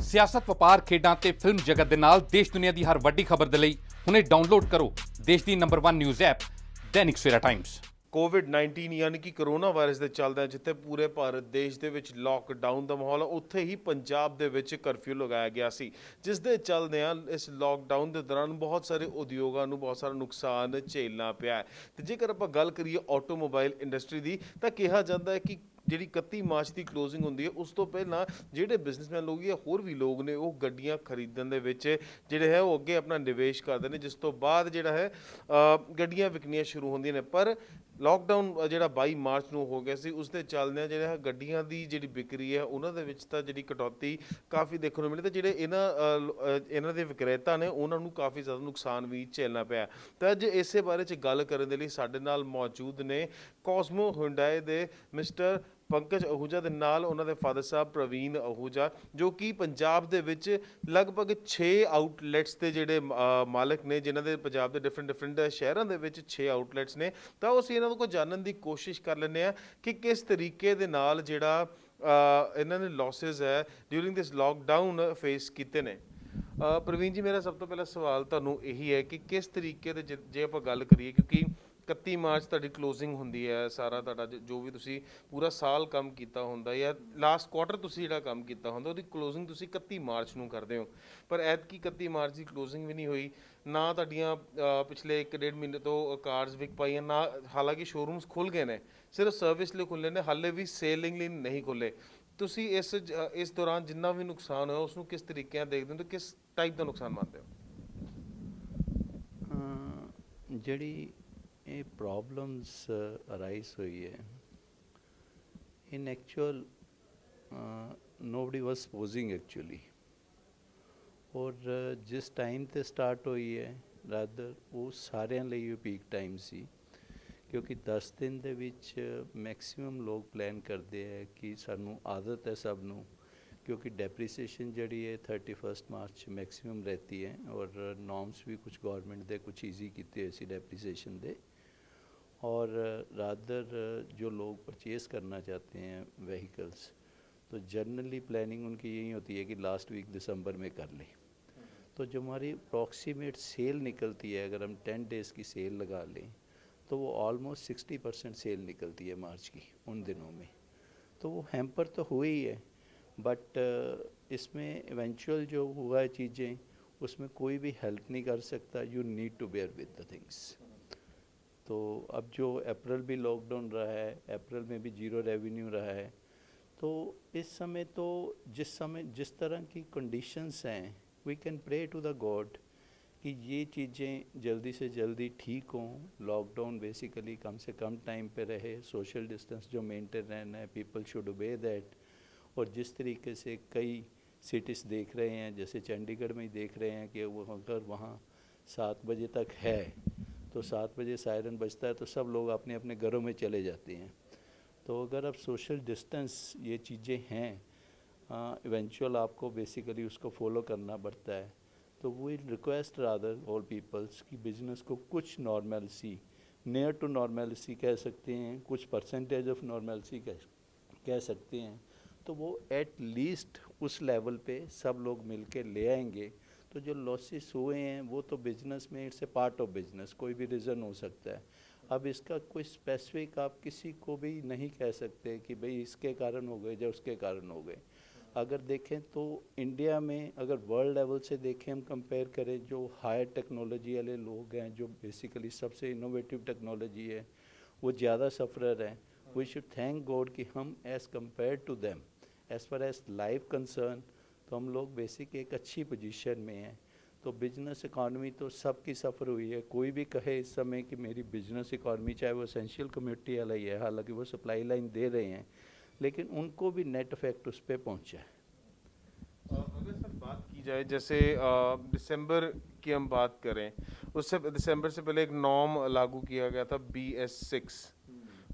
ਸਿਆਸਤ, ਵਪਾਰ, ਖੇਡਾਂ ਤੇ ਫਿਲਮ ਜਗਤ ਦੇ ਨਾਲ ਦੇਸ਼ ਦੁਨੀਆ ਦੀ ਹਰ ਵੱਡੀ ਖਬਰ ਦੇ ਲਈ ਹੁਣੇ ਡਾਊਨਲੋਡ ਕਰੋ ਦੇਸ਼ ਦੀ number 1 news app Dainik Savera Times. ਕੋਵਿਡ-19 ਯਾਨੀ ਕਿ ਕਰੋਨਾ ਵਾਇਰਸ ਦੇ ਚੱਲਦਿਆਂ ਜਿੱਥੇ ਪੂਰੇ ਭਾਰਤ ਦੇਸ਼ ਦੇ ਵਿੱਚ ਲਾਕਡਾਊਨ ਦਾ ਮਾਹੌਲ, ਉੱਥੇ ਹੀ ਪੰਜਾਬ ਦੇ ਵਿੱਚ ਕਰਫਿਊ ਲਗਾਇਆ ਗਿਆ ਸੀ, ਜਿਸ ਦੇ ਚੱਲਦਿਆਂ ਇਸ ਲਾਕਡਾਊਨ ਦੇ ਦੌਰਾਨ ਬਹੁਤ ਸਾਰੇ ਉਦਯੋਗਾਂ ਨੂੰ ਬਹੁਤ ਸਾਰਾ ਨੁਕਸਾਨ ਝੇਲਣਾ ਪਿਆ। ਤੇ ਜੇਕਰ ਆਪਾਂ ਗੱਲ ਕਰੀਏ ਆਟੋਮੋਬਾਈਲ ਇੰਡਸਟਰੀ ਦੀ, ਤਾਂ ਕਿਹਾ ਜਾਂਦਾ ਹੈ ਕਿ ਜਿਹੜੀ 31 ਮਾਰਚ ਦੀ ਕਲੋਜ਼ਿੰਗ ਹੁੰਦੀ ਹੈ, ਉਸ ਤੋਂ ਪਹਿਲਾਂ ਜਿਹੜੇ ਬਿਜ਼ਨਸਮੈਨ ਲੋਕ ਜਾਂ ਹੋਰ ਵੀ ਲੋਕ ਨੇ ਉਹ ਗੱਡੀਆਂ ਖਰੀਦਣ ਦੇ ਵਿੱਚ ਜਿਹੜੇ ਹੈ ਉਹ ਅੱਗੇ ਆਪਣਾ ਨਿਵੇਸ਼ ਕਰਦੇ ਨੇ, ਜਿਸ ਤੋਂ ਬਾਅਦ ਜਿਹੜਾ ਹੈ ਗੱਡੀਆਂ ਵਿਕਣੀਆਂ ਸ਼ੁਰੂ ਹੁੰਦੀਆਂ ਨੇ। ਪਰ ਲਾਕਡਾਊਨ ਜਿਹੜਾ 22 ਮਾਰਚ ਨੂੰ ਹੋ ਗਿਆ ਸੀ, ਉਸ ਦੇ ਚੱਲਦਿਆਂ ਜਿਹੜਾ ਗੱਡੀਆਂ ਦੀ ਜਿਹੜੀ ਵਿਕਰੀ ਹੈ ਉਹਨਾਂ ਦੇ ਵਿੱਚ ਤਾਂ ਜਿਹੜੀ ਕਟੌਤੀ ਕਾਫੀ ਦੇਖਣ ਨੂੰ ਮਿਲੀ, ਤੇ ਜਿਹੜੇ ਇਹਨਾਂ ਦੇ ਵਿਕਰੇਤਾ ਨੇ ਉਹਨਾਂ ਨੂੰ ਕਾਫੀ ਜ਼ਿਆਦਾ ਨੁਕਸਾਨ ਵੀ ਝੇਲਣਾ ਪਿਆ। ਤਾਂ ਅੱਜ ਇਸੇ ਬਾਰੇ 'ਚ ਗੱਲ ਕਰਨ ਦੇ ਲਈ ਸਾਡੇ ਨਾਲ ਮੌਜੂਦ ਨੇ ਕੋਸਮੋ ਹੁੰਡਾਈ ਦੇ ਮਿਸਟਰ ਪੰਕਜ ਅਹੂਜਾ ਦੇ ਨਾਲ ਉਹਨਾਂ ਦੇ ਫਾਦਰ ਸਾਹਿਬ ਪ੍ਰਵੀਨ ਅਹੂਜਾ, ਜੋ ਕਿ ਪੰਜਾਬ ਦੇ ਵਿੱਚ ਲਗਭਗ 6 ਆਊਟਲੈਟਸ ਦੇ ਜਿਹੜੇ ਮਾਲਕ ਨੇ, ਜਿਨ੍ਹਾਂ ਦੇ ਪੰਜਾਬ ਦੇ ਡਿਫਰੈਂਟ ਸ਼ਹਿਰਾਂ ਦੇ ਵਿੱਚ 6 ਆਊਟਲੈਟਸ ਨੇ। ਤਾਂ ਅਸੀਂ ਇਹਨਾਂ ਕੋਲ ਜਾਣਨ ਦੀ ਕੋਸ਼ਿਸ਼ ਕਰ ਲੈਂਦੇ ਹਾਂ ਕਿ ਕਿਸ ਤਰੀਕੇ ਦੇ ਨਾਲ ਜਿਹੜਾ ਇਹਨਾਂ ਨੇ ਲੌਸਿਸ ਹੈ ਡਿਊਰਿੰਗ ਦਿਸ ਲਾਕਡਾਊਨ ਫੇਸ ਕੀਤੇ ਨੇ। ਪ੍ਰਵੀਨ ਜੀ, ਮੇਰਾ ਸਭ ਤੋਂ ਪਹਿਲਾ ਸਵਾਲ ਤੁਹਾਨੂੰ ਇਹੀ ਹੈ ਕਿ ਕਿਸ ਤਰੀਕੇ ਦੇ ਜੇ ਆਪਾਂ ਗੱਲ ਕਰੀਏ, ਕਿਉਂਕਿ 31 ਮਾਰਚ ਤੁਹਾਡੀ ਕਲੋਜ਼ਿੰਗ ਹੁੰਦੀ ਹੈ, ਸਾਰਾ ਤੁਹਾਡਾ ਜੋ ਵੀ ਤੁਸੀਂ ਪੂਰਾ ਸਾਲ ਕੰਮ ਕੀਤਾ ਹੁੰਦਾ ਜਾਂ ਲਾਸਟ ਕੁਆਟਰ ਤੁਸੀਂ ਜਿਹੜਾ ਕੰਮ ਕੀਤਾ ਹੁੰਦਾ ਉਹਦੀ ਕਲੋਜ਼ਿੰਗ ਤੁਸੀਂ 31 ਮਾਰਚ ਨੂੰ ਕਰਦੇ ਹੋ, ਪਰ ਐਤਕੀ 31 ਮਾਰਚ ਦੀ ਕਲੋਜ਼ਿੰਗ ਵੀ ਨਹੀਂ ਹੋਈ, ਨਾ ਤੁਹਾਡੀਆਂ ਪਿਛਲੇ 1-1.5 ਮਹੀਨੇ ਤੋਂ ਕਾਰਸ ਵਿਕ ਪਾਈਆਂ, ਨਾ ਹਾਲਾਂਕਿ ਸ਼ੋਰੂਮਸ ਖੁੱਲ੍ਹ ਗਏ ਨੇ, ਸਿਰਫ ਸਰਵਿਸ ਲਈ ਖੁੱਲ੍ਹੇ ਨੇ, ਹਾਲੇ ਵੀ ਸੇਲਿੰਗ ਲਈ ਨਹੀਂ ਖੁੱਲ੍ਹੇ। ਤੁਸੀਂ ਇਸ ਦੌਰਾਨ ਜਿੰਨਾ ਵੀ ਨੁਕਸਾਨ ਹੋਇਆ ਉਸ ਨੂੰ ਕਿਸ ਤਰੀਕੇ ਨਾਲ ਦੇਖਦੇ ਹੋ ਤੇ ਕਿਸ ਟਾਈਪ ਦਾ ਨੁਕਸਾਨ ਮੰਨਦੇ ਹੋ? ਜਿਹੜੀ ਇਹ ਪ੍ਰੋਬਲਮਸ ਅਰਾਈਜ਼ ਹੋਈ ਹੈ, ਇਨ ਐਕਚੁਅਲ ਨੋਬਡੀ ਵਾਜ਼ ਸਪੋਜ਼ਿੰਗ ਐਕਚੁਅਲੀ, ਔਰ ਜਿਸ ਟਾਈਮ 'ਤੇ ਸਟਾਰਟ ਹੋਈ ਹੈ ਰਾਦਰ ਉਹ ਸਾਰਿਆਂ ਲਈ ਪੀਕ ਟਾਈਮ ਸੀ, ਕਿਉਂਕਿ 10 ਦਿਨ ਦੇ ਵਿੱਚ ਮੈਕਸੀਮਮ ਲੋਕ ਪਲਾਨ ਕਰਦੇ ਹੈ ਕਿ ਸਾਨੂੰ ਆਦਤ ਹੈ ਸਭ ਨੂੰ, क्योंकि डेप्रीसिएशन जड़ी है 31 मार्च मैक्सिमम रहती है, और नॉर्म्स भी कुछ गवर्नमेंट दे कुछ ईजी किए ऐसी डेप्रीसिएशन दे, और रादर जो लोग परचेज़ करना चाहते हैं व्हीकल्स, तो जनरली प्लानिंग उनकी यही होती है कि लास्ट वीक दिसंबर में कर लें। तो जो हमारी अप्रॉक्सीमेट सेल निकलती है, अगर हम 10 डेज़ की सेल लगा लें तो वो ऑलमोस्ट 60% सेल निकलती है मार्च की उन दिनों में। तो वो हैम्पर तो हुई है, बट इसमें इवेंचुअल जो हुआ है चीज़ें उसमें कोई भी हेल्प नहीं कर सकता, you need to bear with the things. तो अब जो अप्रैल भी लॉकडाउन रहा है, अप्रैल में भी 0 रेवेन्यू रहा है, तो इस समय तो जिस तरह की कंडीशंस हैं we can pray to the God कि ये चीज़ें जल्दी से जल्दी ठीक हों, लॉकडाउन बेसिकली कम से कम टाइम पे रहे, सोशल डिस्टेंस जो मेंटेन रहना है पीपल शुड ओबे दैट। और जिस तरीके से कई सिटीज़ देख रहे हैं, जैसे चंडीगढ़ में ही देख रहे हैं कि वो अगर वहाँ 7 बजे तक है तो 7 बजे सायरन बजता है तो सब लोग अपने अपने घरों में चले जाते हैं। तो अगर अब सोशल डिस्टेंस ये चीज़ें हैं, इवेंचुअल आपको बेसिकली उसको फॉलो करना पड़ता है। तो we request rather all peoples कि बिजनेस को कुछ नॉर्मलसी, नियर टू नॉर्मलसी कह सकते हैं, कुछ परसेंटेज ऑफ नॉर्मलसी कह सकते हैं, तो वो एट लीस्ट उस लेवल पे सब लोग मिल के ले आएंगे। तो जो लॉसेस हुए हैं वो तो बिजनेस में it's a part of business, कोई भी रीज़न हो सकता है। अब इसका कोई स्पेसिफिक आप किसी को भी नहीं कह सकते कि भाई इसके कारण हो गए या उसके कारण हो गए। अगर देखें तो इंडिया में अगर वर्ल्ड लेवल से देखें, हम कंपेयर करें, जो हायर टेक्नोलॉजी वाले लोग हैं, जो बेसिकली सबसे इनोवेटिव टेक्नोलॉजी है, वो ज़्यादा सफ़रर हैं। वी शुड थैंक गॉड कि हम as compare to them as far as life concern तो हम लोग बेसिक एक अच्छी पोजीशन में हैं। तो बिजनेस इकॉनमी तो सबकी सफ़र हुई है, कोई भी कहे इस समय कि मेरी बिजनेस इकॉनमी, चाहे वो एसेंशियल कम्युनिटी वाला ही है, हालांकि वो सप्लाई लाइन दे रहे हैं, लेकिन उनको भी नेट इफेक्ट उस पर पहुँचा है। अगर सर बात की जाए, जैसे दिसंबर की हम बात करें, उससे दिसंबर से पहले एक नॉर्म लागू किया गया था BS6।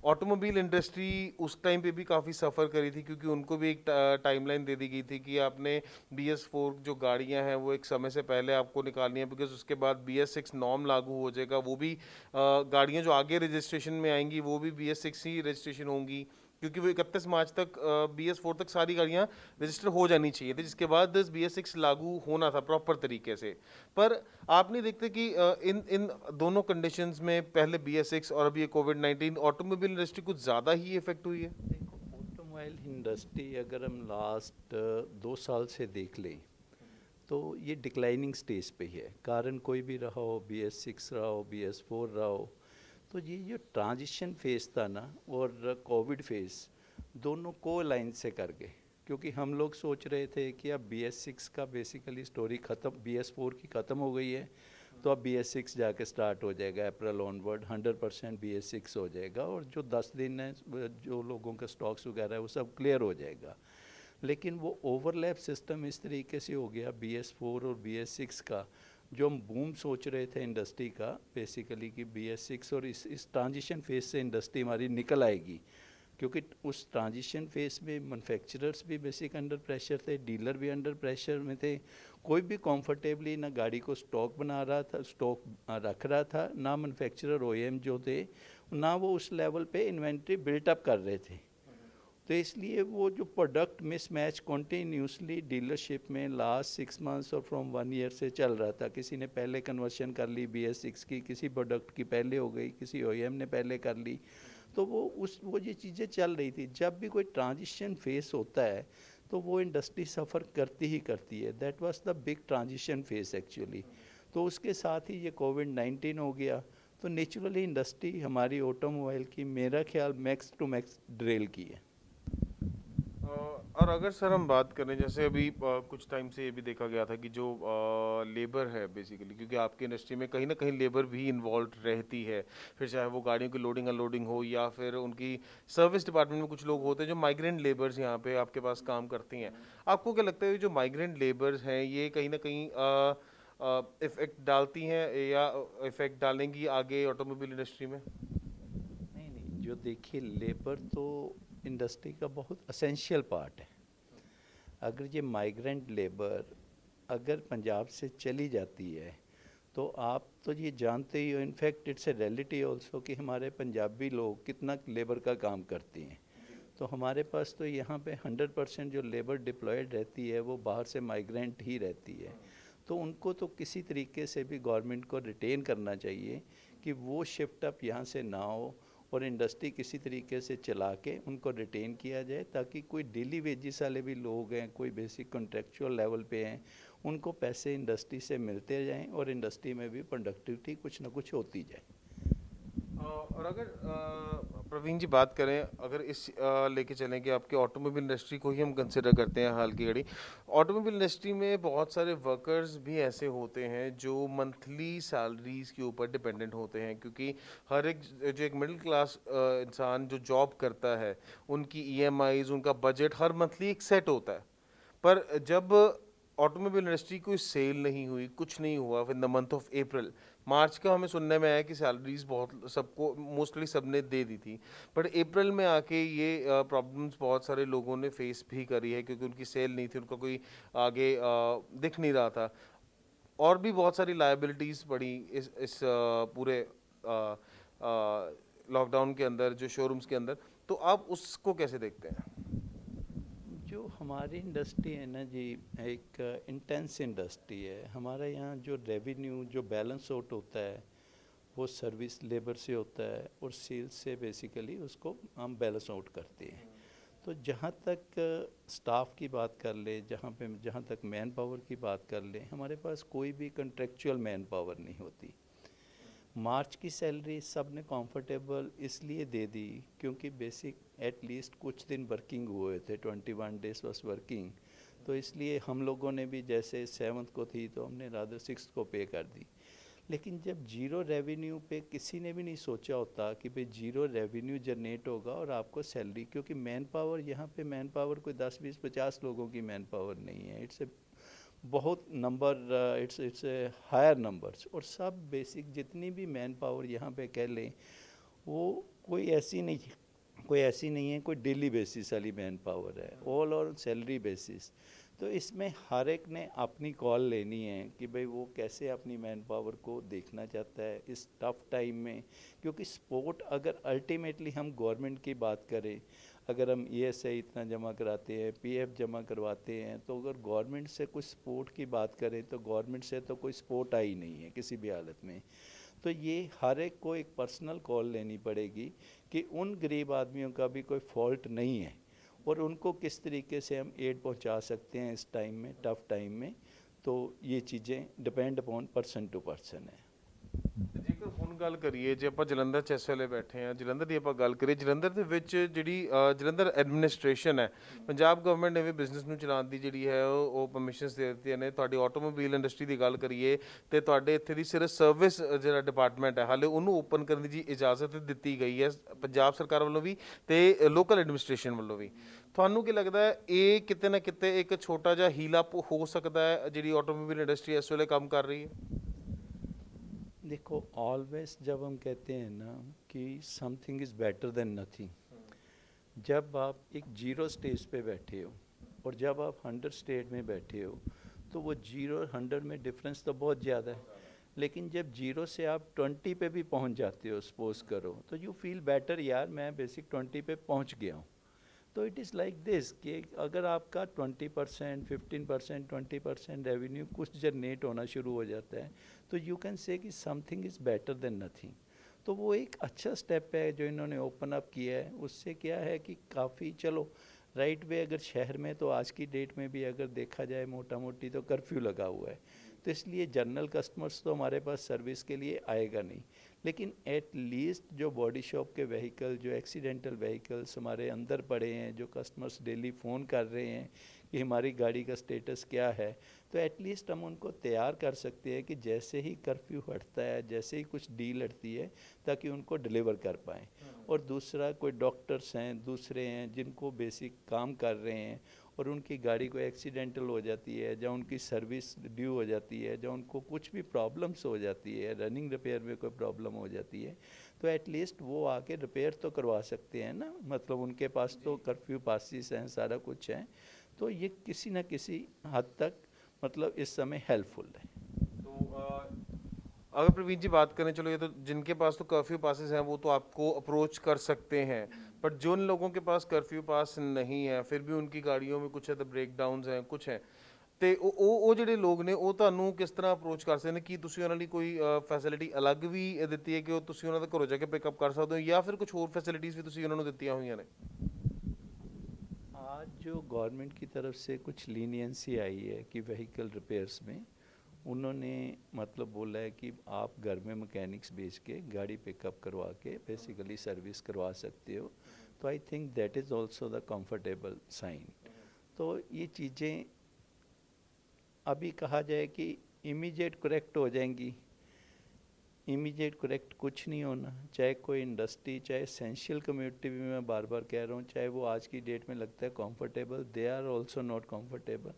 ऑटोमोबाइल इंडस्ट्री उस टाइम पे भी काफ़ी सफ़र करी थी, क्योंकि उनको भी एक टाइमलाइन दे दी गई थी कि आपने BS4 जो गाड़ियां हैं वो एक समय से पहले आपको निकालनी है, बिकॉज उसके बाद BS6 नॉर्म लागू हो जाएगा। वो भी गाड़ियां जो आगे रजिस्ट्रेशन में आएंगी वो भी BS6 ही रजिस्ट्रेशन होंगी, क्योंकि वो 31 मार्च तक BS4 तक सारी गाड़ियाँ रजिस्टर हो जानी चाहिए थी, जिसके बाद BS6 लागू होना था प्रॉपर तरीके से। पर आप नहीं देखते कि इन इन दोनों कंडीशंस में पहले BS6 और अभी ये कोविड-19 ऑटोमोबाइल इंडस्ट्री कुछ ज़्यादा ही इफेक्ट हुई है? देखो, ऑटोमोबाइल इंडस्ट्री अगर हम लास्ट 2 साल से देख लें तो ये डिक्लाइनिंग स्टेज पे ही है। कारण कोई भी रहा हो, BS6 रहा हो, BS4 रहा हो, तो ये जो ट्रांजिशन फेज़ था ना और कोविड फेज़, दोनों को लाइन से कर गए। क्योंकि हम लोग सोच रहे थे कि अब BS6 का बेसिकली स्टोरी ख़त्म, BS4 की ख़त्म हो गई है, तो अब BS6 जाके स्टार्ट हो जाएगा अप्रैल ऑनवर्ड, 100% BS6 हो जाएगा और जो 10 दिन है जो लोगों का स्टॉक्स वगैरह है वो सब क्लियर हो जाएगा। लेकिन वो ओवरलैप सिस्टम इस तरीके से हो गया BS4 और BS6 का, जो हम बूम सोच रहे थे इंडस्ट्री का बेसिकली कि BS6 और इस ट्रांजिशन फेज से इंडस्ट्री हमारी निकल आएगी, क्योंकि उस ट्रांजिशन फेज में मैन्युफैक्चरर्स भी बेसिक अंडर प्रेशर थे, डीलर भी अंडर प्रेशर में थे, कोई भी कंफर्टेबली ना गाड़ी को स्टॉक बना रहा था, स्टॉक रख रहा था, ना मैन्युफैक्चरर OEM जो थे ना वो उस लेवल पे इन्वेंट्री बिल्टअप कर रहे थे। तो इसलिए वो जो प्रोडक्ट मिसमैच कॉन्टीन्यूसली डीलरशिप में लास्ट 6 मंथ्स और फ्रॉम 1 ईयर से चल रहा था। किसी ने पहले कन्वर्शन कर ली BS6 की, किसी प्रोडक्ट की पहले हो गई, किसी OEM ने पहले कर ली, तो वो ये चीज़ें चल रही थी। जब भी कोई ट्रांजिशन फेस होता है तो वो इंडस्ट्री सफ़र करती ही करती है। That was the big transition face actually. तो उसके साथ ही ये कोविड-19 हो गया, तो नेचुरली इंडस्ट्री हमारी ऑटोमोबाइल की मेरा ख्याल मैक्स टू मैक्स ड्रेल की है। और अगर सर हम बात करें, जैसे अभी कुछ टाइम से ये भी देखा गया था कि जो लेबर है बेसिकली, क्योंकि आपकी इंडस्ट्री में कहीं ना कहीं लेबर भी इन्वॉल्व रहती है, फिर चाहे वो गाड़ियों की लोडिंग अनलोडिंग हो या फिर उनकी सर्विस डिपार्टमेंट में कुछ लोग होते हैं जो माइग्रेंट लेबर्स यहाँ पे आपके पास काम करती हैं। आपको क्या लगता है जो माइग्रेंट लेबर्स हैं ये कहीं ना कहीं इफेक्ट डालती हैं या इफेक्ट डालेंगी आगे ऑटोमोबाइल इंडस्ट्री में? नहीं नहीं, जो देखिए लेबर तो इंडस्ट्री का बहुत असेंशियल पार्ट है। अगर ये माइग्रेंट लेबर अगर पंजाब से चली जाती है तो आप तो ये जानते ही हो, in fact it's a reality also कि हमारे पंजाबी लोग कितना लेबर का काम करते हैं। तो हमारे पास तो यहाँ पे 100% जो लेबर डिप्लॉयड रहती है वो बाहर से माइग्रेंट ही रहती है। तो उनको तो किसी तरीके से भी गवर्नमेंट को रिटेन करना चाहिए कि वो शिफ्ट अप यहाँ से ना हो और इंडस्ट्री किसी तरीके से चला के उनको रिटेन किया जाए, ताकि कोई डेली वेजेस वाले भी लोग हैं, कोई बेसिक कॉन्ट्रेक्चुअल लेवल पे हैं, उनको पैसे इंडस्ट्री से मिलते जाएं और इंडस्ट्री में भी प्रोडक्टिविटी कुछ ना कुछ होती जाए। और अगर प्रवीण जी बात करें, अगर इस लेके चलें कि आपके ऑटोमोबाइल इंडस्ट्री को ही हम कंसिडर करते हैं हाल की घड़ी, ऑटोमोबाइल इंडस्ट्री में बहुत सारे वर्कर्स भी ऐसे होते हैं जो मंथली सैलरीज के ऊपर डिपेंडेंट होते हैं, क्योंकि हर एक जो एक मिडिल क्लास इंसान जो जॉब करता है उनकी EMIs, उनका बजट हर मंथली एक सेट होता है। पर जब ऑटोमोबाइल इंडस्ट्री कोई सेल नहीं हुई, कुछ नहीं हुआ in the month of April, March का हमें सुनने में आया कि सैलरीज बहुत सबको मोस्टली सबने दे दी थी, बट अप्रैल में आके ये प्रॉब्लम्स बहुत सारे लोगों ने फेस भी करी है, क्योंकि उनकी सेल नहीं थी, उनका कोई आगे दिख नहीं रहा था, और भी बहुत सारी लायबिलिटीज़ पड़ी इस पूरे लॉकडाउन के अंदर, जो शोरूम्स के अंदर। तो आप उसको कैसे देखते हैं? जो हमारी इंडस्ट्री है ना जी, एक इंटेंस इंडस्ट्री है। हमारे यहाँ जो रेवेन्यू जो बैलेंस आउट होता है वो सर्विस लेबर से होता है और सेल्स से बेसिकली उसको हम बैलेंस आउट करते हैं। तो जहाँ तक स्टाफ की बात कर ले, जहाँ तक मैन पावर की बात कर ले, हमारे पास कोई भी कॉन्ट्रेक्चुअल मैन पावर नहीं होती। मार्च की सैलरी सब ने कंफर्टेबल इसलिए दे दी क्योंकि बेसिक एटलीस्ट कुछ दिन वर्किंग हुए थे, 21 डेज वॉज वर्किंग, तो इसलिए हम लोगों ने भी जैसे 7th को थी तो हमने रादर 6th को पे कर दी। लेकिन जब जीरो रेवेन्यू पे किसी ने भी नहीं सोचा होता कि भाई जीरो रेवेन्यू जनरेट होगा और आपको सैलरी, क्योंकि मैन पावर यहाँ पे मैन पावर कोई 10 20 50 लोगों की मैन पावर नहीं है, इट्स ए बहुत number, it's a higher numbers, और सब बेसिक जितनी भी मैन पावर यहाँ पे कह लें वो कोई ऐसी नहीं है कोई डेली बेसिस वाली मैन पावर है, ऑल और सैलरी बेसिस। तो इसमें हर एक ने अपनी कॉल लेनी है कि भाई वो कैसे अपनी मैन पावर को देखना चाहता है इस टफ टाइम में, क्योंकि सपोर्ट अगर अल्टीमेटली हम गवर्नमेंट की बात करें, अगर हम ईएसआई इतना जमा कराते हैं, पीएफ जमा करवाते हैं, तो अगर गवर्नमेंट से कुछ सपोर्ट की बात करें तो गवर्नमेंट से तो कोई सपोर्ट आई नहीं है किसी भी हालत में। तो ये हर एक को एक पर्सनल कॉल लेनी पड़ेगी कि उन गरीब आदमियों का भी कोई फॉल्ट नहीं है और उनको किस तरीके से हम एड पहुंचा सकते हैं इस टाइम में, टफ टाइम में। तो ये चीज़ें depend upon person to person है। ਤੇ ਜੇਕਰ ਹੁਣ ਗੱਲ ਕਰੀਏ, ਜੇ ਆਪਾਂ ਜਲੰਧਰ 'ਚ ਇਸ ਵੇਲੇ ਬੈਠੇ ਹਾਂ, ਜਲੰਧਰ ਦੀ ਆਪਾਂ ਗੱਲ ਕਰੀਏ, ਜਲੰਧਰ ਦੇ ਵਿੱਚ ਜਿਹੜੀ ਜਲੰਧਰ ਐਡਮਿਨਿਸਟ੍ਰੇਸ਼ਨ ਹੈ, ਪੰਜਾਬ ਗਵਰਨਮੈਂਟ ਨੇ ਵੀ ਬਿਜ਼ਨਸ ਨੂੰ ਚਲਾਉਣ ਦੀ ਜਿਹੜੀ ਹੈ ਉਹ ਪਰਮਿਸ਼ਨਸ ਦੇ ਦਿੱਤੀਆਂ ਨੇ। ਤੁਹਾਡੀ ਆਟੋਮੋਬਾਈਲ ਇੰਡਸਟਰੀ ਦੀ ਗੱਲ ਕਰੀਏ ਤੇ ਤੁਹਾਡੇ ਇੱਥੇ ਦੀ ਸਿਰਫ ਸਰਵਿਸ ਜਿਹੜਾ ਡਿਪਾਰਟਮੈਂਟ ਹੈ ਹਾਲੇ ਉਹਨੂੰ ਓਪਨ ਕਰਨ ਦੀ ਜੀ ਇਜਾਜ਼ਤ ਦਿੱਤੀ ਗਈ ਹੈ ਪੰਜਾਬ ਸਰਕਾਰ ਵੱਲੋਂ ਵੀ ਤੇ ਲੋਕਲ ਐਡਮਿਨਿਸਟ੍ਰੇਸ਼ਨ ਵੱਲੋਂ ਵੀ। ਤੁਹਾਨੂੰ ਕੀ ਲੱਗਦਾ ਹੈ ਇਹ ਕਿਤੇ ਨਾ ਕਿਤੇ ਇੱਕ ਛੋਟਾ ਜਿਹਾ ਹੀਲਾ ਹੋ ਸਕਦਾ ਹੈ ਜਿਹੜੀ ਆਟੋਮੋਬਾਈਲ ਇੰਡਸਟਰੀ ਇਸ ਵੇਲੇ ਕੰਮ ਕਰ ਰਹੀ ਹੈ? देखो, ऑलवेज जब हम कहते हैं ना कि something is better than nothing, जब आप एक जीरो स्टेज पे बैठे हो और जब आप 100 स्टेज में बैठे हो तो वो 0 और 100 में डिफरेंस तो बहुत ज़्यादा है। लेकिन जब जीरो से आप 20 पे भी पहुंच जाते हो, सपोज करो, तो यू फील बेटर, यार मैं बेसिक 20 पे पहुंच गया हूँ। तो इट इज़ लाइक दिस कि अगर आपका 20%, 15%, 20% रेवेन्यू कुछ जनरेट होना शुरू हो जाता है तो यू कैन से कि something is better than nothing. तो वो एक अच्छा स्टेप है जो इन्होंने ओपन अप किया है। उससे क्या है कि काफ़ी, चलो राइट वे, अगर शहर में तो आज की डेट में भी अगर देखा जाए मोटा मोटी तो कर्फ्यू लगा हुआ है, तो इसलिए जनरल कस्टमर्स तो हमारे पास सर्विस के लिए आएगा नहीं। लेकिन एट लीस्ट जो बॉडी शॉप के व्हीकल, जो एक्सीडेंटल व्हीकल्स हमारे अंदर पड़े हैं, जो कस्टमर्स डेली फ़ोन कर रहे हैं कि हमारी गाड़ी का स्टेटस क्या है, तो एटलीस्ट हम उनको तैयार कर सकते हैं कि जैसे ही कर्फ्यू हटता है, जैसे ही कुछ डील हटती है, ताकि उनको डिलीवर कर पाएँ। और दूसरा, कोई डॉक्टर्स हैं, दूसरे हैं जिनको बेसिक काम कर रहे हैं और उनकी गाड़ी को एक्सीडेंटल हो जाती है, या उनकी सर्विस ड्यू हो जाती है, या उनको कुछ भी प्रॉब्लम्स हो जाती है, रनिंग रिपेयर में कोई प्रॉब्लम हो जाती है, तो एटलीस्ट वो आके रिपेयर तो करवा सकते हैं ना। मतलब उनके पास तो कर्फ्यू पासिस हैं, सारा कुछ है। तो ये किसी न किसी हद तक मतलब इस समय हेल्पफुल है। तो अगर प्रवीण जी बात करें, चलो ये तो जिनके पास तो कर्फ्यू पासेस हैं वो तो आपको अप्रोच कर सकते हैं, बट जिन लोगों के पास कर्फ्यू पास नहीं है फिर भी उनकी गाड़ियों में कुछ है तो ब्रेकडाउनस हैं, कुछ हैं, ਤੇ ਉਹ ਜਿਹੜੇ ਲੋਕ ਨੇ ਉਹ ਤੁਹਾਨੂੰ ਕਿਸ ਤਰ੍ਹਾਂ ਅਪਰੋਚ ਕਰ ਸਕਦੇ ਨੇ? ਕੀ ਤੁਸੀਂ ਉਹਨਾਂ ਲਈ ਕੋਈ ਫੈਸਿਲਿਟੀ ਅਲੱਗ ਵੀ ਦਿੱਤੀ ਹੈ ਕਿ ਉਹ ਤੁਸੀਂ ਉਹਨਾਂ ਦੇ ਘਰੋਂ ਜਾ ਕੇ ਪਿਕਅਪ ਕਰ ਸਕਦੇ ਹੋ, ਜਾਂ ਫਿਰ ਕੁਝ ਹੋਰ ਫੈਸਿਲਿਟੀਜ਼ ਵੀ ਤੁਸੀਂ ਉਹਨਾਂ ਨੂੰ ਦਿੱਤੀਆਂ ਹੋਈਆਂ ਨੇ? आज जो गवर्नमेंट की तरफ से कुछ लीनियंसी आई है कि व्हीकल रिपेयर्स में उन्होंने मतलब बोला है कि आप घर में मैकेनिक्स भेज के गाड़ी पिकअप करवा के बेसिकली सर्विस करवा सकते हो। तो I think that is also the comfortable sign. तो ये चीज़ें अभी कहा जाए कि इमीडिएट करेक्ट हो जाएंगी, इमीडिएट करेक्ट कुछ नहीं होना। चाहे कोई इंडस्ट्री, चाहे एसेंशियल कम्युनिटी भी मैं बार बार कह रहा हूँ, चाहे वो आज की डेट में लगता है comfortable, they are also not comfortable.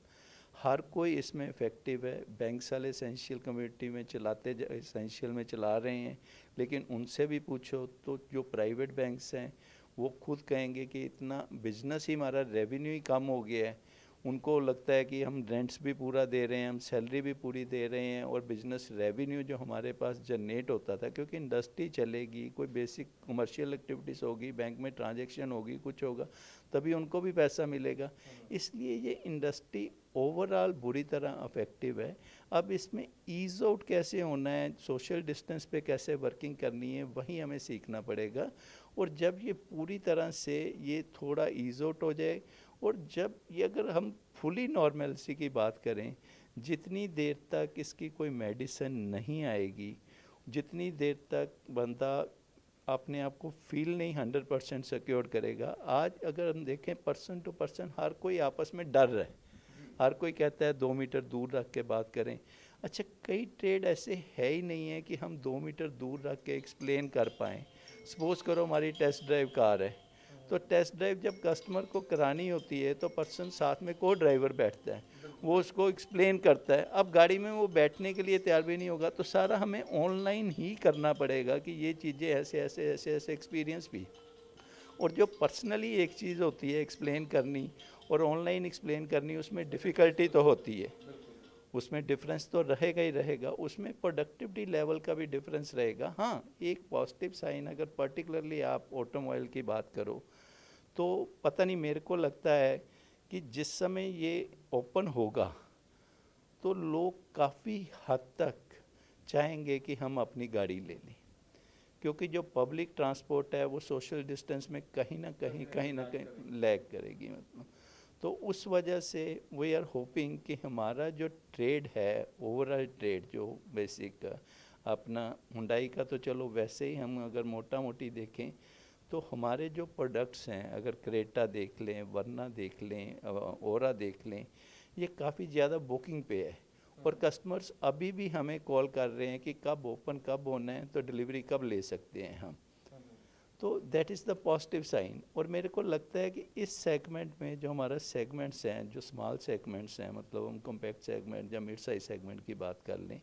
हर कोई इसमें इफ़ेक्टिव है। बैंक्स वाले एसेंशियल कम्युनिटी में चलाते, एसेंशियल में चला रहे हैं, लेकिन उनसे भी पूछो तो जो प्राइवेट बैंक्स हैं वो खुद कहेंगे कि इतना बिजनेस ही, हमारा रेवेन्यू ही कम हो गया है। उनको लगता है कि हम रेंट्स भी पूरा दे रहे हैं, हम सैलरी भी पूरी दे रहे हैं, और बिजनेस रेवेन्यू जो हमारे पास जनरेट होता था, क्योंकि इंडस्ट्री चलेगी, कोई बेसिक कमर्शियल एक्टिविटीज़ होगी, बैंक में ट्रांजैक्शन होगी, कुछ होगा, तभी उनको भी पैसा मिलेगा। इसलिए ये इंडस्ट्री ओवरऑल बुरी तरह अफेक्टिव है। अब इसमें ईज़ आउट कैसे होना है, सोशल डिस्टेंस पे कैसे वर्किंग करनी है, वही हमें सीखना पड़ेगा। और जब ये पूरी तरह से ये थोड़ा ईज़ आउट हो जाए, और जब ये अगर हम फुली नॉर्मलसी की बात करें, जितनी देर तक इसकी कोई मेडिसिन नहीं आएगी, जितनी देर तक बंदा अपने आप को फील नहीं 100% सिक्योर करेगा। आज अगर हम देखें पर्सन टू पर्सन हर कोई आपस में डर रहा है, हर कोई कहता है 2 मीटर दूर रख के बात करें। अच्छा, कई ट्रेड ऐसे है ही नहीं है कि हम 2 मीटर दूर रख के एक्सप्लेन कर पाएँ। सपोज़ करो हमारी टेस्ट ड्राइव कार है, तो टेस्ट ड्राइव जब कस्टमर को करानी होती है तो पर्सन साथ में को ड्राइवर बैठता है, वो उसको एक्सप्लेन करता है। अब गाड़ी में वो बैठने के लिए तैयार भी नहीं होगा, तो सारा हमें ऑनलाइन ही करना पड़ेगा कि ये चीज़ें ऐसे ऐसे ऐसे ऐसे एक्सपीरियंस भी। और जो पर्सनली एक चीज़ होती है एक्सप्लेन करनी और ऑनलाइन एक्सप्लेन करनी, उसमें डिफ़िकल्टी तो होती है, उसमें डिफरेंस तो रहेगा ही रहेगा, उसमें प्रोडक्टिविटी लेवल का भी डिफरेंस रहेगा। हाँ, एक पॉजिटिव साइन अगर पर्टिकुलरली आप ऑटोमोबाइल की बात करो तो पता नहीं, मेरे को लगता है कि जिस समय ये ओपन होगा तो लोग काफ़ी हद तक चाहेंगे कि हम अपनी गाड़ी ले लें, क्योंकि जो पब्लिक ट्रांसपोर्ट है वो सोशल डिस्टेंस में कहीं ना कहीं लैग करेगी। मतलब तो उस वजह से वी आर होपिंग कि हमारा जो ट्रेड है, ओवरऑल ट्रेड जो बेसिक अपना हुंडई का, तो चलो वैसे ही हम अगर मोटा मोटी देखें तो हमारे जो प्रोडक्ट्स हैं, अगर क्रेटा देख लें, वरना देख लें, ओरा देख लें, ये काफ़ी ज़्यादा बुकिंग पे है और कस्टमर्स अभी भी हमें कॉल कर रहे हैं कि कब ओपन कब होना है, तो डिलीवरी कब ले सकते हैं हम। तो that is the positive sign. और मेरे को लगता है कि इस सेगमेंट में जो हमारा सेगमेंट्स हैं, जो स्मॉल सेगमेंट्स हैं, मतलब हम कॉम्पैक्ट सेगमेंट या मिड साइज सेगमेंट की बात कर लें,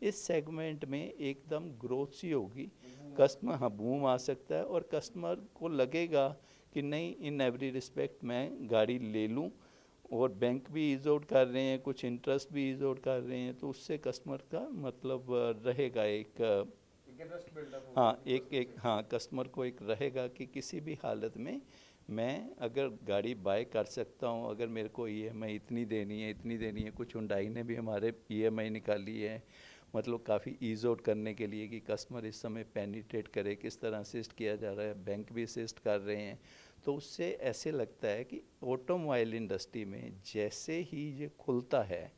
इस सेगमेंट में एकदम ग्रोथ सी होगी। कस्टमर, हाँ, बूम आ सकता है और कस्टमर को लगेगा कि नहीं, इन एवरी रिस्पेक्ट मैं गाड़ी ले लूँ, और बैंक भी ईज आउट कर रहे हैं, कुछ इंटरेस्ट भी ईज आउट कर रहे हैं, तो उससे कस्टमर का मतलब रहेगा एक हाँ, कस्टमर को एक रहेगा कि किसी भी हालत में मैं अगर गाड़ी बाय कर सकता हूँ, अगर मेरे को ईएमआई इतनी देनी है। कुछ हुंडई ने भी हमारे ईएमआई निकाली है, मतलब काफ़ी ईज आउट करने के लिए कि कस्टमर इस समय पेनिट्रेट करे, किस तरह असिस्ट किया जा रहा है, बैंक भी असिस्ट कर रहे हैं। तो उससे ऐसे लगता है कि ऑटोमोबाइल इंडस्ट्री में जैसे ही ये खुलता है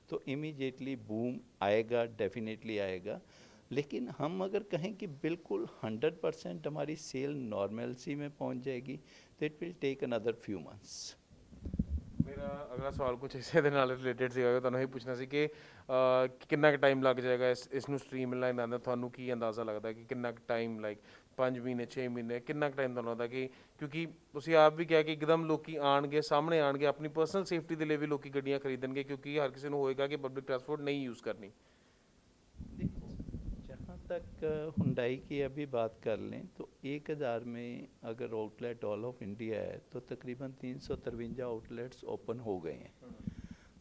तो इमीडिएटली बूम आएगा, डेफिनेटली आएगा। लेकिन हम अगर कहें कि बिल्कुल 100% हमारी सेल नॉर्मलसी में पहुंच जाएगी, तो it will take another few months. ਮੇਰਾ ਅਗਲਾ ਸਵਾਲ ਕੁਝ ਇਸੇ ਦੇ ਨਾਲ ਰਿਲੇਟਡ ਸੀਗਾ, ਤੁਹਾਨੂੰ ਇਹ ਪੁੱਛਣਾ ਸੀ ਕਿ ਕਿੰਨਾ ਕੁ ਟਾਈਮ ਲੱਗ ਜਾਏਗਾ ਇਸ ਨੂੰ ਸਟ੍ਰੀਮਲਾਈਨ ਆਉਂਦਾ, ਤੁਹਾਨੂੰ ਕੀ ਅੰਦਾਜ਼ਾ ਲੱਗਦਾ ਕਿ ਕਿੰਨਾ ਕੁ ਟਾਈਮ, ਲਾਈਕ 5 ਮਹੀਨੇ 6 ਮਹੀਨੇ, ਕਿੰਨਾ ਕੁ ਟਾਈਮ ਤੁਹਾਨੂੰ ਲੱਗਦਾ ਕਿ, ਕਿਉਂਕਿ ਤੁਸੀਂ ਆਪ ਵੀ ਕਿਹਾ ਕਿ ਇੱਕਦਮ ਲੋਕੀ ਆਣਗੇ, ਸਾਹਮਣੇ ਆਣਗੇ, ਆਪਣੀ ਪਰਸਨਲ ਸੇਫਟੀ ਦੇ ਲਈ ਵੀ ਲੋਕੀ ਗੱਡੀਆਂ ਖਰੀਦਣਗੇ, ਕਿਉਂਕਿ ਹਰ ਕਿਸੇ ਨੂੰ ਹੋਏਗਾ कि पब्लिक ट्रांसपोर्ट नहीं यूज़ करनी। देखो, जहाँ तक हुंडई की अभी बात कर लें तो 1000 में अगर आउटलेट ऑल ऑफ इंडिया है तो तकरीबन 353 आउटलेट्स ओपन हो गए हैं।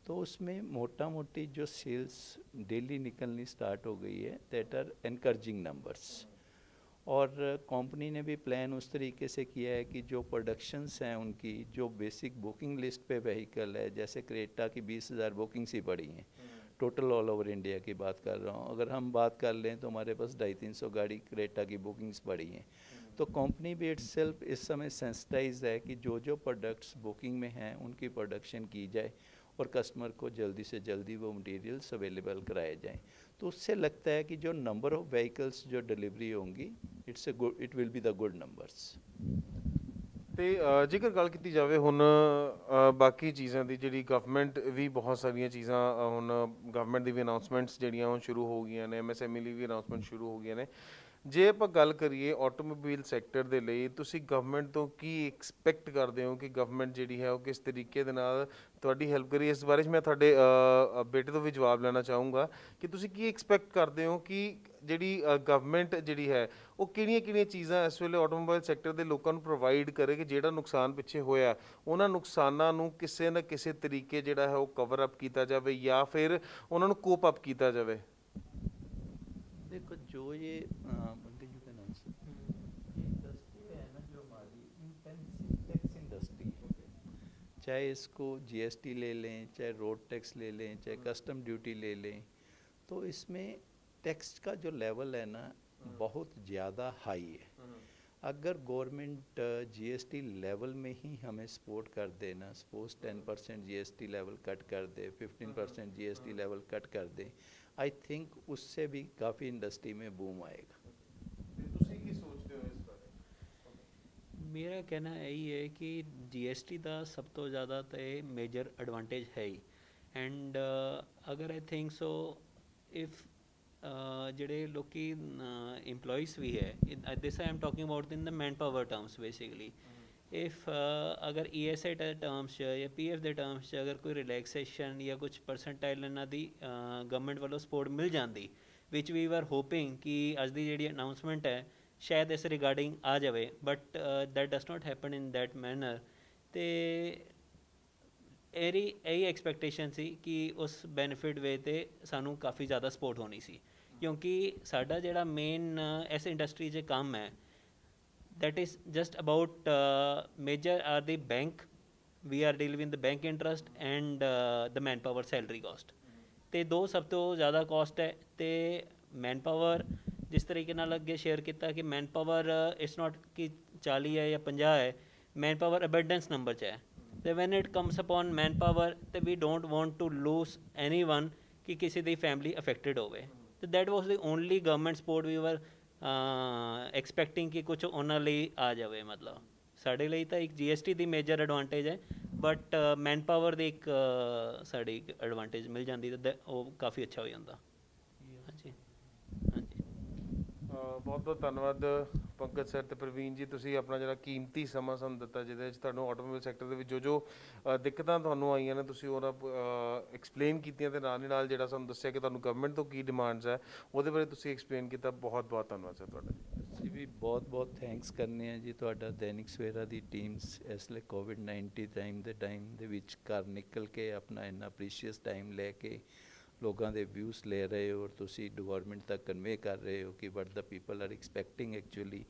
तो उसमें मोटा मोटी जो सेल्स डेली निकलनी स्टार्ट हो गई है, दैट आर एनकरेजिंग नंबर्स। और कंपनी ने भी प्लान उस तरीके से किया है कि जो प्रोडक्शंस हैं उनकी, जो बेसिक बुकिंग लिस्ट पे व्हीकल है, जैसे क्रेटा की 20,000 बुकिंग्स ही पड़ी हैं टोटल ऑल ओवर इंडिया की बात कर रहा हूँ। अगर हम बात कर लें तो हमारे पास 250-300 गाड़ी क्रेटा की बुकिंग्स पड़ी हैं। तो कंपनी भी इट्सेल्फ इस समय सेंसिटाइज है कि जो जो प्रोडक्ट्स बुकिंग में हैं उनकी प्रोडक्शन की जाए और कस्टमर को जल्दी से जल्दी वो मटेरियल्स अवेलेबल कराए जाएं। तो उससे लगता है कि जो नंबर ऑफ़ व्हीकल्स जो डिलीवरी होंगी, it will be the good numbers. ਤੇ ਜੇਕਰ ਗੱਲ ਕੀਤੀ ਜਾਵੇ ਹੁਣ ਬਾਕੀ ਚੀਜ਼ਾਂ ਦੀ, ਜਿਹੜੀ ਗਵਰਨਮੈਂਟ ਵੀ ਬਹੁਤ ਸਾਰੀਆਂ ਚੀਜ਼ਾਂ ਹੁਣ ਗਵਰਨਮੈਂਟ ਦੀ ਵੀ ਅਨਾਉਂਸਮੈਂਟਸ ਜਿਹੜੀਆਂ ਹੁਣ ਸ਼ੁਰੂ ਹੋ ਗਈਆਂ ਨੇ, ਐਮਐਸਐਮਈ ਲਈ ਵੀ ਅਨਾਉਂਸਮੈਂਟ ਸ਼ੁਰੂ ਹੋ ਗਈਆਂ ਨੇ। ਜੇ ਆਪਾਂ ਗੱਲ ਕਰੀਏ ਆਟੋਮੋਬਾਈਲ ਸੈਕਟਰ ਦੇ ਲਈ, ਤੁਸੀਂ ਗਵਰਨਮੈਂਟ ਤੋਂ ਕੀ ਐਕਸਪੈਕਟ ਕਰਦੇ ਹੋ ਕਿ ਗਵਰਨਮੈਂਟ ਜਿਹੜੀ ਹੈ ਉਹ ਕਿਸ ਤਰੀਕੇ ਦੇ ਨਾਲ ਤੁਹਾਡੀ ਹੈਲਪ ਕਰੀ? ਇਸ ਬਾਰੇ 'ਚ ਮੈਂ ਤੁਹਾਡੇ ਬੇਟੇ ਤੋਂ ਵੀ ਜਵਾਬ ਲੈਣਾ ਚਾਹੂੰਗਾ ਕਿ ਤੁਸੀਂ ਕੀ ਐਕਸਪੈਕਟ ਕਰਦੇ ਹੋ ਕਿ ਜਿਹੜੀ ਗਵਰਨਮੈਂਟ ਜਿਹੜੀ ਹੈ ਉਹ ਕਿਹੜੀਆਂ ਚੀਜ਼ਾਂ ਇਸ ਵੇਲੇ ਆਟੋਮੋਬਾਈਲ ਸੈਕਟਰ ਦੇ ਲੋਕਾਂ ਨੂੰ ਪ੍ਰੋਵਾਈਡ ਕਰੇ ਕਿ ਜਿਹੜਾ ਨੁਕਸਾਨ ਪਿੱਛੇ ਹੋਇਆ, ਉਹਨਾਂ ਨੁਕਸਾਨਾਂ ਨੂੰ ਕਿਸੇ ਨਾ ਕਿਸੇ ਤਰੀਕੇ ਜਿਹੜਾ ਹੈ ਉਹ ਕਵਰ ਅਪ ਕੀਤਾ ਜਾਵੇ ਜਾਂ ਫਿਰ ਉਹਨਾਂ ਨੂੰ ਕੋਪ ਅਪ ਕੀਤਾ ਜਾਵੇ। देखो, जो ये यू कैन आंसर, ये इंडस्ट्री है ना जो हमारी इंटेंसिव टैक्स इंडस्ट्री है, चाहे इसको जीएसटी ले लें, चाहे रोड टैक्स ले लें, चाहे कस्टम ड्यूटी ले लें, तो इसमें टैक्स का जो लेवल है ना बहुत ज़्यादा हाई है। अगर गवर्नमेंट जीएसटी लेवल में ही हमें सपोर्ट कर देना, सपोज 10% जीएसटी लेवल कट कर दे, 15% जीएसटी लेवल कट कर दे, आई थिंक उससे भी काफ़ी इंडस्ट्री में बूम आएगा। ਤੁਸੀਂ ਕੀ ਸੋਚਦੇ ਹੋ ਇਸ ਬਾਰੇ? ਮੇਰਾ ਕਹਿਣਾ ਇਹੀ ਹੈ ਕਿ ਜੀਐਸਟੀ ਦਾ ਸਭ ਤੋਂ ਜ਼ਿਆਦਾ ਤਾਂ ਇਹ ਮੇਜਰ ਐਡਵਾਂਟੇਜ ਹੈ ਹੀ। ਐਂਡ ਅਗਰ ਆਈ ਥਿੰਕ ਸੋ ਇਫ ਜਿਹੜੇ ਲੋਕੀ ਇੰਪਲੋਈਜ਼ ਵੀ ਹੈ, this I am talking about in the man power terms basically. If ਅਗਰ ESI ਦੇ ਟਰਮਸ 'ਚ ਜਾਂ PF ਦੇ ਟਰਮਸ 'ਚ ਅਗਰ ਕੋਈ ਰਿਲੈਕਸੇਸ਼ਨ ਜਾਂ ਕੁਛ ਪਰਸੈਂਟਾਈਲ ਇਹਨਾਂ ਦੀ ਗਵਰਨਮੈਂਟ ਵੱਲੋਂ ਸਪੋਰਟ ਮਿਲ ਜਾਂਦੀ, ਵਿਚ ਵੀ ਆਰ ਹੋਪਿੰਗ ਕਿ ਅੱਜ ਦੀ ਜਿਹੜੀ ਅਨਾਊਂਸਮੈਂਟ ਹੈ ਸ਼ਾਇਦ ਇਸ ਰਿਗਾਰਡਿੰਗ ਆ ਜਾਵੇ, but that does not happen in that manner. ਅਤੇ ਇਹੀ ਐਕਸਪੈਕਟੇਸ਼ਨ ਸੀ ਕਿ ਉਸ ਬੈਨੀਫਿਟ ਵੇ 'ਤੇ ਸਾਨੂੰ ਕਾਫੀ ਜ਼ਿਆਦਾ ਸਪੋਰਟ ਹੋਣੀ ਸੀ, ਕਿਉਂਕਿ ਸਾਡਾ ਜਿਹੜਾ ਮੇਨ ਇਸ ਇੰਡਸਟਰੀ 'ਚ ਕੰਮ ਹੈ that is just about major are the bank, we are dealing with the bank interest and the manpower salary cost. ਤੇ ਦੋ ਸਭ ਤੋਂ ਜ਼ਿਆਦਾ ਕੋਸਟ ਹੈ। ਤੇ ਮੈਨਪਾਵਰ ਜਿਸ ਤਰੀਕੇ ਨਾਲ ਅੱਗੇ ਸ਼ੇਅਰ ਕੀਤਾ ਕਿ ਮੈਨਪਾਵਰ ਇਟਸ ਨਾਟ ਕਿ 40 ਹੈ ਜਾਂ 50 ਹੈ, ਮੈਨਪਾਵਰ ਅਬੰਡੈਂਸ ਨੰਬਰ 'ਚ ਹੈ। ਤੇ when it comes upon manpower ਤੇ we don't want to lose any one ਕਿ ਕਿਸੇ ਦੀ ਫੈਮਿਲੀ ਅਫੈਕਟਡ ਹੋਵੇ। ਤੇ that was the only government support we were expecting ਕਿ ਕੁਛ ਉਹਨਾਂ ਲਈ ਆ ਜਾਵੇ। ਮਤਲਬ ਸਾਡੇ ਲਈ ਤਾਂ ਇੱਕ GST ਦੀ ਮੇਜਰ ਐਡਵਾਂਟੇਜ ਹੈ, ਬਟ ਮੈਨਪਾਵਰ ਦੀ ਇੱਕ ਸਾਡੀ ਐਡਵਾਂਟੇਜ ਮਿਲ ਜਾਂਦੀ ਤਾਂ ਉਹ ਕਾਫੀ ਅੱਛਾ ਹੋ ਜਾਂਦਾ। ਹਾਂਜੀ ਹਾਂਜੀ, ਬਹੁਤ ਬਹੁਤ ਧੰਨਵਾਦ ਪੰਕਜ ਸਰ ਤੇ ਪ੍ਰਵੀਨ ਜੀ, ਤੁਸੀਂ ਆਪਣਾ ਜਿਹੜਾ ਕੀਮਤੀ ਸਮਾਂ ਸਾਨੂੰ ਦਿੱਤਾ, ਜਿਹਦੇ ਵਿੱਚ ਤੁਹਾਨੂੰ ਆਟੋਮੋਬਾਈਲ ਸੈਕਟਰ ਦੇ ਵਿੱਚ ਜੋ ਦਿੱਕਤਾਂ ਤੁਹਾਨੂੰ ਆਈਆਂ ਨੇ ਤੁਸੀਂ ਉਹਨਾਂ ਐਕਸਪਲੇਨ ਕੀਤੀਆਂ, ਤੇ ਨਾਲ ਹੀ ਨਾਲ ਜਿਹੜਾ ਸਾਨੂੰ ਦੱਸਿਆ ਕਿ ਤੁਹਾਨੂੰ ਗਵਰਨਮੈਂਟ ਤੋਂ ਕੀ ਡਿਮਾਂਡਸ ਹੈ ਉਹਦੇ ਬਾਰੇ ਤੁਸੀਂ ਐਕਸਪਲੇਨ ਕੀਤਾ। ਬਹੁਤ ਬਹੁਤ ਧੰਨਵਾਦ ਸਰ ਤੁਹਾਡਾ। ਅਸੀਂ ਵੀ ਬਹੁਤ ਬਹੁਤ ਥੈਂਕਸ ਕਰਨੇ ਆ ਜੀ ਤੁਹਾਡਾ, ਦੈਨਿਕ ਸਵੇਰਾ ਦੀ ਟੀਮਸ ਇਸ ਲਈ ਕੋਵਿਡ-19 ਟਾਈਮ ਦੇ ਵਿੱਚ ਘਰ ਨਿਕਲ ਕੇ ਆਪਣਾ ਇੰਨਾ ਪ੍ਰੀਸ਼ੀਅਸ ਟਾਈਮ ਲੈ ਕੇ ਲੋਕਾਂ ਦੇ ਵਿਊਜ਼ ਲੈ ਰਹੇ ਹੋ, ਔਰ ਤੁਸੀਂ ਗਵਰਨਮੈਂਟ ਤੱਕ ਕਨਵੇ ਕਰ ਰਹੇ ਹੋ ਕਿ what the people are expecting actually.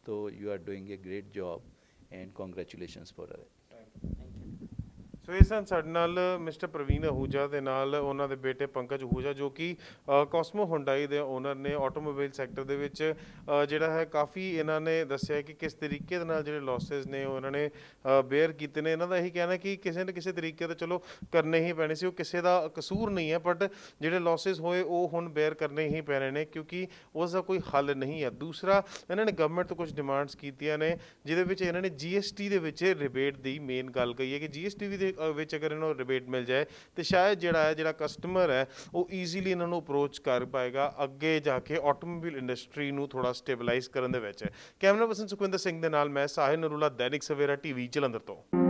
ਤੋ you are doing a great job and congratulations for it. So ਇਹ ਸਨ ਸਾਡੇ ਨਾਲ ਮਿਸਟਰ ਪ੍ਰਵੀਨ ਅਹੂਜਾ ਦੇ ਨਾਲ ਉਹਨਾਂ ਦੇ ਬੇਟੇ ਪੰਕਜ ਅਹੂਜਾ, ਜੋ ਕਿ ਕੋਸਮੋ ਹੁੰਡਾਈ ਦੇ ਓਨਰ ਨੇ। ਆਟੋਮੋਬਾਈਲ ਸੈਕਟਰ ਦੇ ਵਿੱਚ ਜਿਹੜਾ ਹੈ ਕਾਫੀ ਇਹਨਾਂ ਨੇ ਦੱਸਿਆ ਕਿ ਕਿਸ ਤਰੀਕੇ ਦੇ ਨਾਲ ਜਿਹੜੇ ਲਾਸਸ ਨੇ ਉਹ ਇਹਨਾਂ ਨੇ ਬੇਅਰ ਕੀਤੇ ਨੇ। ਇਹਨਾਂ ਦਾ ਇਹੀ ਕਹਿਣਾ ਕਿ ਕਿਸੇ ਨਾ ਕਿਸੇ ਤਰੀਕੇ ਤੋਂ ਚਲੋ ਕਰਨੇ ਹੀ ਪੈਣੇ ਸੀ, ਉਹ ਕਿਸੇ ਦਾ ਕਸੂਰ ਨਹੀਂ ਹੈ, ਬਟ ਜਿਹੜੇ ਲਾਸਸ ਹੋਏ ਉਹ ਹੁਣ ਬੇਅਰ ਕਰਨੇ ਹੀ ਪੈਣੇ ਨੇ ਕਿਉਂਕਿ ਉਸ ਦਾ ਕੋਈ ਹੱਲ ਨਹੀਂ ਹੈ। ਦੂਸਰਾ, ਇਹਨਾਂ ਨੇ ਗਵਰਨਮੈਂਟ ਤੋਂ ਕੁਝ ਡਿਮਾਂਡਸ ਕੀਤੀਆਂ ਨੇ, ਜਿਹਦੇ ਵਿੱਚ ਇਹਨਾਂ ਨੇ GST ਦੇ ਵਿੱਚ ਰਿਬੇਟ ਦੀ ਮੇਨ ਗੱਲ ਕਹੀ ਹੈ ਕਿ GST ਵੀ ਦੇ ਵਿੱਚ ਅਗਰ ਇਹਨਾਂ ਨੂੰ ਰਿਬੇਟ ਮਿਲ ਜਾਏ ਤੇ ਸ਼ਾਇਦ ਜਿਹੜਾ ਕਸਟਮਰ ਹੈ ਉਹ ਈਜ਼ੀਲੀ ਇਹਨਾਂ ਨੂੰ ਅਪਰੋਚ ਕਰ ਪਾਏਗਾ ਅੱਗੇ ਜਾ ਕੇ ਆਟੋਮੋਬਾਈਲ ਇੰਡਸਟਰੀ ਨੂੰ ਥੋੜਾ ਸਟੇਬਲਾਈਜ਼ ਕਰਨ ਦੇ ਵਿੱਚ। ਕੈਮਰਾ ਪਰਸਨ ਸੁਖਵਿੰਦਰ ਸਿੰਘ ਦੇ ਨਾਲ ਮੈਂ ਸਾਹਿਲ ਨਰੂਲਾ, ਦੈਨਿਕ ਸਵੇਰਾ TV ਜਲੰਧਰ ਤੋਂ।